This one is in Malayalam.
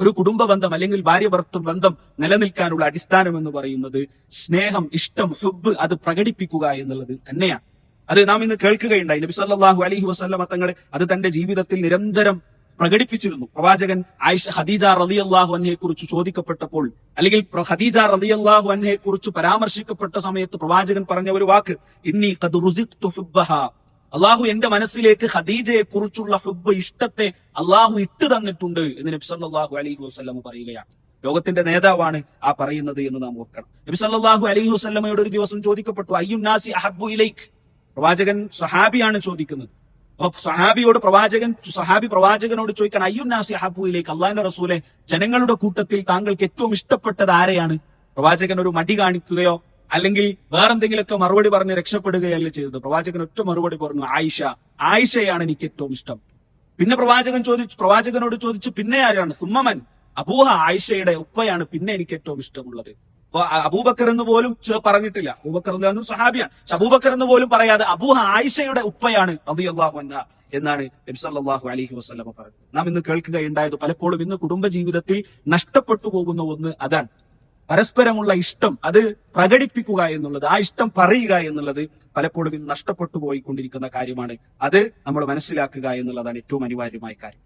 ഒരു കുടുംബ ബന്ധം അല്ലെങ്കിൽ ഭാര്യ ഭർത്തൃ ബന്ധം നിലനിൽക്കാനുള്ള അടിസ്ഥാനം എന്ന് പറയുന്നത് സ്നേഹം, ഇഷ്ടം, ഹുബ്ബ് അത് പ്രകടിപ്പിക്കുക എന്നുള്ളത് തന്നെയാണ്. അത് നാം ഇന്ന് കേൾക്കുകയുണ്ടായി. നബി സല്ലല്ലാഹു അലൈഹി വസല്ലമ തങ്ങൾ അത് തന്റെ ജീവിതത്തിൽ നിരന്തരം പ്രകടിപ്പിച്ചിരുന്നു. പ്രവാചകൻ ഖദീജ റളിയല്ലാഹു അൻഹയെ കുറിച്ച് ചോദിക്കപ്പെട്ടപ്പോൾ, അല്ലെങ്കിൽ ഖദീജ റളിയല്ലാഹു അൻഹയെ കുറിച്ച് പരാമർശിക്കപ്പെട്ട സമയത്ത് പ്രവാചകൻ പറഞ്ഞ ഒരു വാക്ക്, ഇന്നി ഖദ് റുസിഖ്തു ഹുബ്ബഹാ, അള്ളാഹു എന്റെ മനസ്സിലേക്ക് ഖദീജയെ കുറിച്ചുള്ള ഹുബ്ബ്, ഇഷ്ടത്തെ അള്ളാഹു ഇട്ടു തന്നിട്ടുണ്ട് എന്ന് നബി സല്ലല്ലാഹു അലൈഹി വസല്ലം പറയുകയാണ്. ലോകത്തിന്റെ നേതാവാണ് ആ പറയുന്നത് എന്ന് നാം ഓർക്കണം. നബി സല്ലല്ലാഹു അലൈഹി വസല്ലമയോട് ഒരു ദിവസം ചോദിക്കപ്പെട്ടു, അയ്യുൻ നാസി അഹബ്ബു ഇലൈക്. പ്രവാചകൻ സഹാബിയാണ് ചോദിക്കുന്നത്. അപ്പൊ സഹാബി പ്രവാചകനോട് ചോദിക്കണം, അയ്യുൻ നാസി അഹബ്ബു ഇലൈക്, അള്ളാഹിന്റെ റസൂലെ, ജനങ്ങളുടെ കൂട്ടത്തിൽ താങ്കൾക്ക് ഏറ്റവും ഇഷ്ടപ്പെട്ടത് ആരെയാണ്? പ്രവാചകൻ ഒരു മടി കാണിക്കുകയോ അല്ലെങ്കിൽ വേറെന്തെങ്കിലുമൊക്കെ മറുപടി പറഞ്ഞ് രക്ഷപ്പെടുകയല്ല ചെയ്തത്. പ്രവാചകൻ ഒറ്റ മറുപടി പറഞ്ഞു, ആയിഷയാണ് എനിക്ക് ഏറ്റവും ഇഷ്ടം. പിന്നെ പ്രവാചകനോട് ചോദിച്ചു, പിന്നെ ആരാണ്? സുമ്മമൻ, അബൂഹ, ആയിഷയുടെ ഉപ്പയാണ് പിന്നെ എനിക്ക് ഏറ്റവും ഇഷ്ടമുള്ളത്. അപ്പൊ അബൂബക്കർ എന്ന് പോലും പറഞ്ഞിട്ടില്ല. അബൂബക്കർ എന്ന് സഹാബിയാണ്. പക്ഷെ അബൂബക്കർ എന്ന് പോലും പറയാതെ അബൂഹ ആയിഷയുടെ ഉപ്പയാണ് റളിയല്ലാഹു അൻഹ എന്നാണ് നബി സല്ലല്ലാഹു അലൈഹി വസല്ലം പറഞ്ഞത്. നാം ഇന്ന് കേൾക്കുകയുണ്ടായത് പലപ്പോഴും ഇന്ന് കുടുംബജീവിതത്തിൽ നഷ്ടപ്പെട്ടു പോകുന്ന ഒന്ന് അതാണ്. പരസ്പരമുള്ള ഇഷ്ടം അത് പ്രകടിപ്പിക്കുക എന്നുള്ളത്, ആ ഇഷ്ടം പറയുക എന്നുള്ളത് പലപ്പോഴും ഇന്ന് നഷ്ടപ്പെട്ടു പോയിക്കൊണ്ടിരിക്കുന്ന കാര്യമാണ്. അത് നമ്മൾ മനസ്സിലാക്കുക എന്നുള്ളതാണ് ഏറ്റവും അനിവാര്യമായ കാര്യം.